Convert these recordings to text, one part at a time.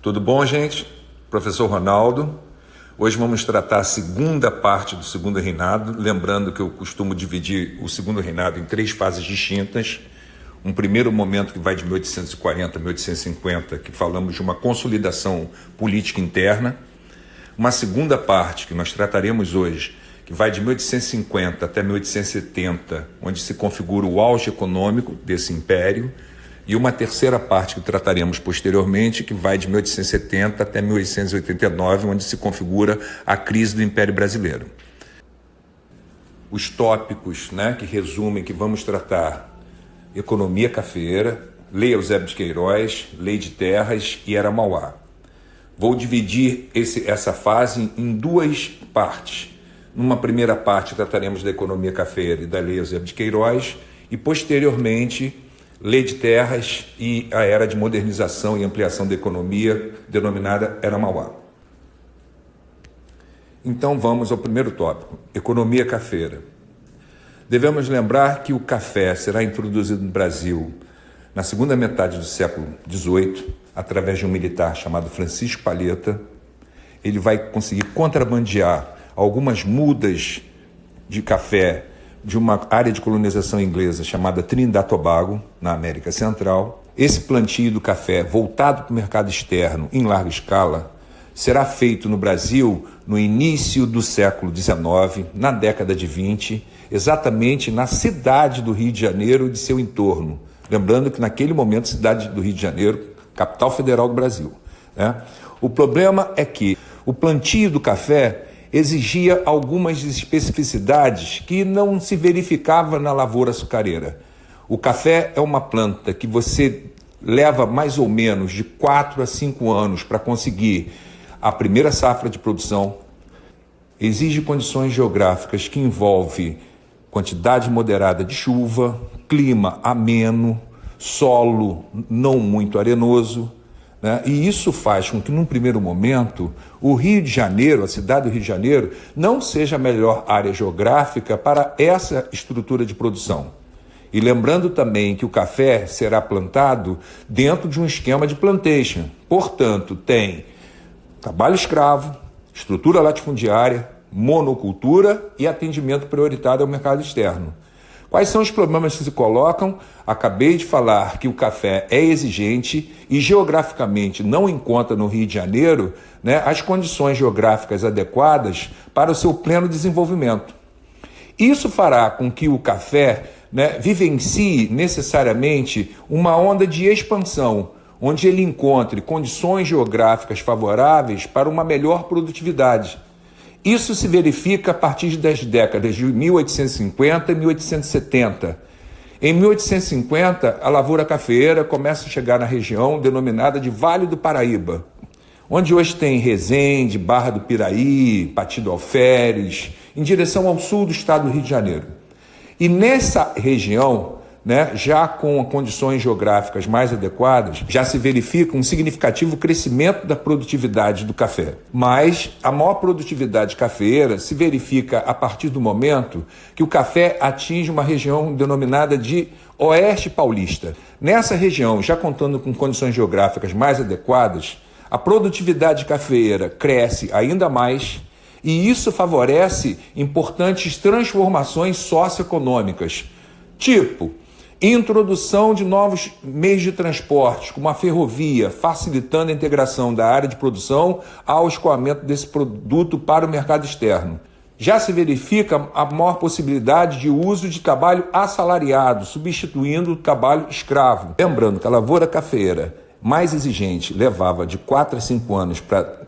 Tudo bom, gente? Professor Ronaldo. Hoje vamos tratar a segunda parte do Segundo Reinado, lembrando que eu costumo dividir o Segundo Reinado em 3 fases distintas. Um primeiro momento que vai de 1840 a 1850, que falamos de uma consolidação política interna. Uma segunda parte, que nós trataremos hoje, que vai de 1850 até 1870, onde se configura o auge econômico desse império. E uma terceira parte que trataremos posteriormente, que vai de 1870 até 1889, onde se configura a crise do Império Brasileiro. Os tópicos, que resumem que vamos tratar: economia cafeeira, Lei Eusébio de Queiroz, Lei de Terras e Era Mauá. Vou dividir essa fase em 2 partes. Numa primeira parte trataremos da economia cafeeira e da Lei Eusébio de Queiroz e posteriormente Lei de Terras e a era de modernização e ampliação da economia, denominada Era Mauá. Então vamos ao primeiro tópico, economia cafeeira. Devemos lembrar que o café será introduzido no Brasil na segunda metade do século XVIII, através de um militar chamado Francisco Palheta. Ele vai conseguir contrabandear algumas mudas de café de uma área de colonização inglesa chamada Trinidad e Tobago, na América Central. Esse plantio do café, voltado para o mercado externo em larga escala, será feito no Brasil no início do século XIX, na década de 20, exatamente na cidade do Rio de Janeiro e de seu entorno. Lembrando que naquele momento a cidade do Rio de Janeiro, capital federal do Brasil. O problema é que o plantio do café exigia algumas especificidades que não se verificava na lavoura açucareira. O café é uma planta que você leva mais ou menos de 4 a 5 anos para conseguir a primeira safra de produção. Exige condições geográficas que envolvem quantidade moderada de chuva, clima ameno, solo não muito arenoso, E isso faz com que, num primeiro momento, o Rio de Janeiro, a cidade do Rio de Janeiro, não seja a melhor área geográfica para essa estrutura de produção. E lembrando também que o café será plantado dentro de um esquema de plantation. Portanto, tem trabalho escravo, estrutura latifundiária, monocultura e atendimento prioritário ao mercado externo. Quais são os problemas que se colocam? Acabei de falar que o café é exigente e geograficamente não encontra no Rio de Janeiro as condições geográficas adequadas para o seu pleno desenvolvimento. Isso fará com que o café vivencie necessariamente uma onda de expansão, onde ele encontre condições geográficas favoráveis para uma melhor produtividade. Isso se verifica a partir das décadas de 1850 e 1870. Em 1850, a lavoura cafeeira começa a chegar na região denominada de Vale do Paraíba, onde hoje tem Resende, Barra do Piraí, Pati do Alferes, em direção ao sul do estado do Rio de Janeiro. E nessa região, já com condições geográficas mais adequadas, já se verifica um significativo crescimento da produtividade do café. Mas a maior produtividade cafeeira se verifica a partir do momento que o café atinge uma região denominada de Oeste Paulista. Nessa região, já contando com condições geográficas mais adequadas, a produtividade cafeeira cresce ainda mais e isso favorece importantes transformações socioeconômicas, tipo introdução de novos meios de transporte, como a ferrovia, facilitando a integração da área de produção ao escoamento desse produto para o mercado externo. Já se verifica a maior possibilidade de uso de trabalho assalariado, substituindo o trabalho escravo. Lembrando que a lavoura cafeeira mais exigente levava de 4 a 5 anos para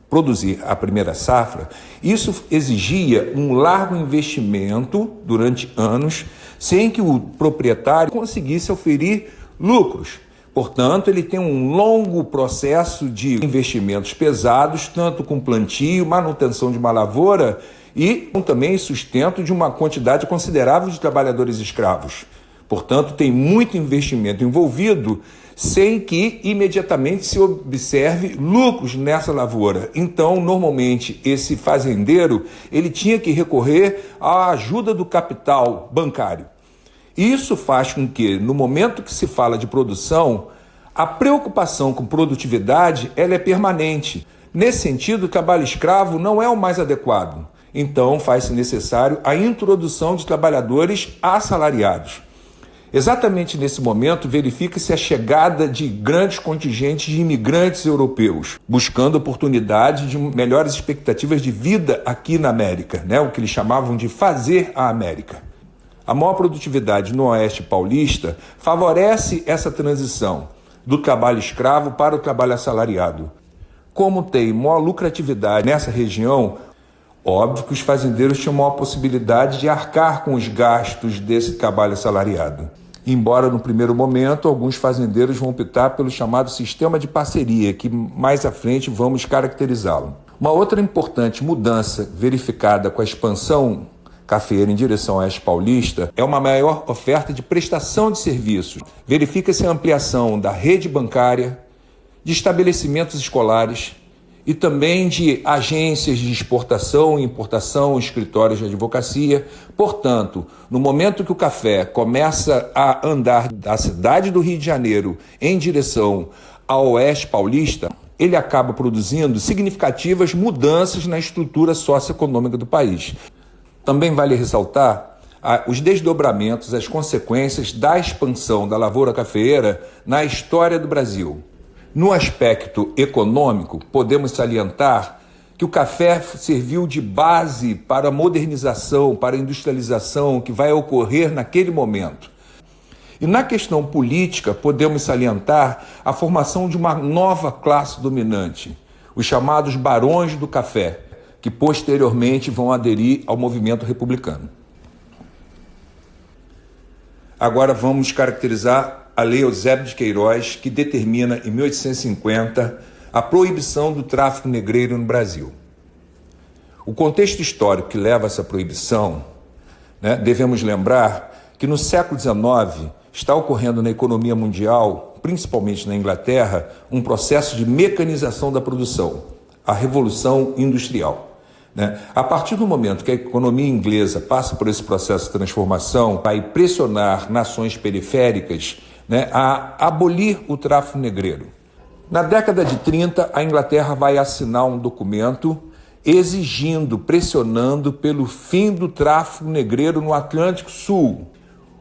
produzir a primeira safra. Isso exigia um largo investimento durante anos, sem que o proprietário conseguisse oferir lucros. Portanto, ele tem um longo processo de investimentos pesados, tanto com plantio, manutenção de uma lavoura e também sustento de uma quantidade considerável de trabalhadores escravos. Portanto, tem muito investimento envolvido sem que imediatamente se observe lucros nessa lavoura. Então, normalmente, esse fazendeiro ele tinha que recorrer à ajuda do capital bancário. Isso faz com que, no momento que se fala de produção, A preocupação com produtividade ela é permanente. Nesse sentido, o trabalho escravo não é o mais adequado. Então, faz-se necessário a introdução de trabalhadores assalariados. Exatamente nesse momento, verifica-se a chegada de grandes contingentes de imigrantes europeus, buscando oportunidade de melhores expectativas de vida aqui na América, o que eles chamavam de fazer a América. A maior produtividade no Oeste paulista favorece essa transição do trabalho escravo para o trabalho assalariado. Como tem maior lucratividade nessa região, óbvio que os fazendeiros tinham maior possibilidade de arcar com os gastos desse trabalho assalariado. Embora, no primeiro momento, alguns fazendeiros vão optar pelo chamado sistema de parceria, que mais à frente vamos caracterizá-lo. Uma outra importante mudança verificada com a expansão cafeeira em direção ao Oeste Paulista é uma maior oferta de prestação de serviços. Verifica-se a ampliação da rede bancária, de estabelecimentos escolares e também de agências de exportação e importação, escritórios de advocacia. Portanto, no momento que o café começa a andar da cidade do Rio de Janeiro em direção ao Oeste Paulista, ele acaba produzindo significativas mudanças na estrutura socioeconômica do país. Também vale ressaltar os desdobramentos, as consequências da expansão da lavoura cafeeira na história do Brasil. No aspecto econômico, podemos salientar que o café serviu de base para a modernização, para a industrialização que vai ocorrer naquele momento. E na questão política, podemos salientar a formação de uma nova classe dominante, os chamados barões do café, que posteriormente vão aderir ao movimento republicano. Agora vamos caracterizar a Lei Eusébio de Queiroz, que determina, em 1850, a proibição do tráfico negreiro no Brasil. O contexto histórico que leva a essa proibição, devemos lembrar que no século XIX está ocorrendo na economia mundial, principalmente na Inglaterra, um processo de mecanização da produção, a Revolução Industrial. A partir do momento que a economia inglesa passa por esse processo de transformação, vai pressionar nações periféricas a abolir o tráfico negreiro. Na década de 30, a Inglaterra vai assinar um documento exigindo, pressionando pelo fim do tráfico negreiro no Atlântico Sul.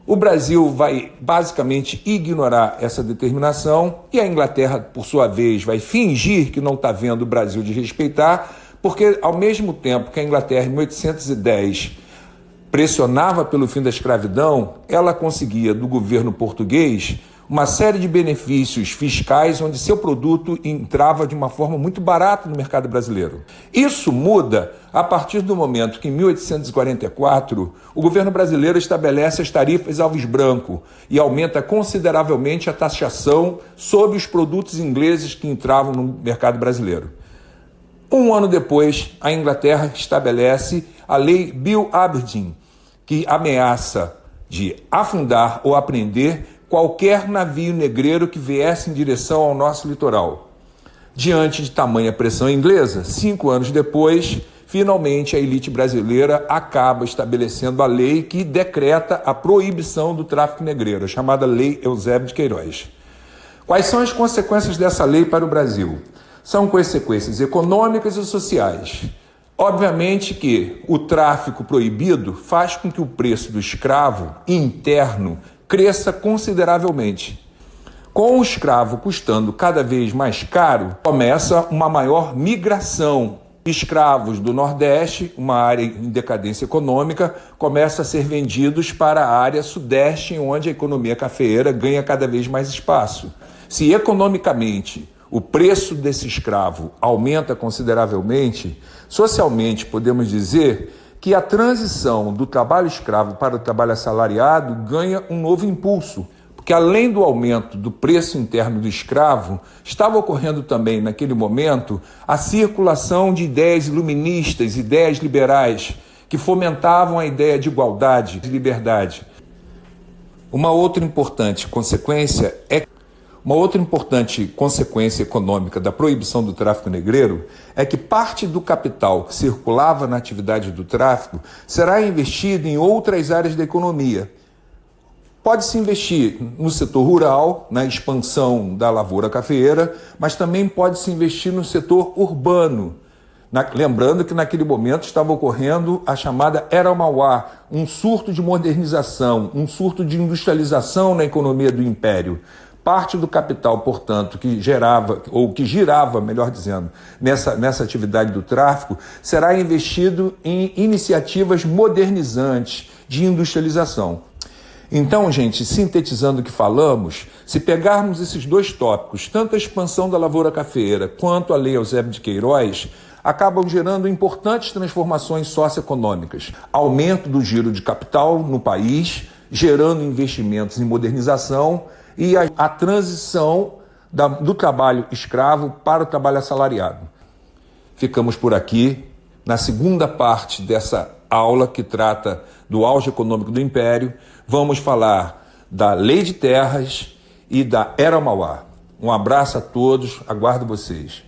O Brasil vai basicamente ignorar essa determinação e a Inglaterra, por sua vez, vai fingir que não está vendo o Brasil desrespeitar, porque ao mesmo tempo que a Inglaterra, em 1810, pressionava pelo fim da escravidão, ela conseguia do governo português uma série de benefícios fiscais onde seu produto entrava de uma forma muito barata no mercado brasileiro. Isso muda a partir do momento que, em 1844, o governo brasileiro estabelece as tarifas Alves Branco e aumenta consideravelmente a taxação sobre os produtos ingleses que entravam no mercado brasileiro. Um ano depois, a Inglaterra estabelece a Lei Bill Aberdeen, que ameaça de afundar ou apreender qualquer navio negreiro que viesse em direção ao nosso litoral. Diante de tamanha pressão inglesa, 5 anos depois, finalmente a elite brasileira acaba estabelecendo a lei que decreta a proibição do tráfico negreiro, a chamada Lei Eusébio de Queiroz. Quais são as consequências dessa lei para o Brasil? São consequências econômicas e sociais. Obviamente que o tráfico proibido faz com que o preço do escravo interno cresça consideravelmente. Com o escravo custando cada vez mais caro, começa uma maior migração. Escravos do Nordeste, uma área em decadência econômica, começam a ser vendidos para a área Sudeste, onde a economia cafeeira ganha cada vez mais espaço. Se economicamente o preço desse escravo aumenta consideravelmente, socialmente podemos dizer que a transição do trabalho escravo para o trabalho assalariado ganha um novo impulso, porque além do aumento do preço interno do escravo, estava ocorrendo também naquele momento a circulação de ideias iluministas, ideias liberais, que fomentavam a ideia de igualdade e liberdade. Uma outra importante consequência econômica da proibição do tráfico negreiro é que parte do capital que circulava na atividade do tráfico será investido em outras áreas da economia. Pode-se investir no setor rural, na expansão da lavoura cafeeira, mas também pode-se investir no setor urbano. Lembrando que naquele momento estava ocorrendo a chamada Era Mauá, um surto de modernização, um surto de industrialização na economia do Império. Parte do capital, portanto, que gerava, ou que girava, melhor dizendo, nessa atividade do tráfico, será investido em iniciativas modernizantes de industrialização. Então, gente, sintetizando o que falamos, se pegarmos esses dois tópicos, tanto a expansão da lavoura cafeeira quanto a Lei Eusébio de Queiroz, acabam gerando importantes transformações socioeconômicas. Aumento do giro de capital no país, gerando investimentos em modernização e a transição do trabalho escravo para o trabalho assalariado. Ficamos por aqui na segunda parte dessa aula que trata do auge econômico do Império. Vamos falar da Lei de Terras e da Era Mauá. Um abraço a todos, aguardo vocês.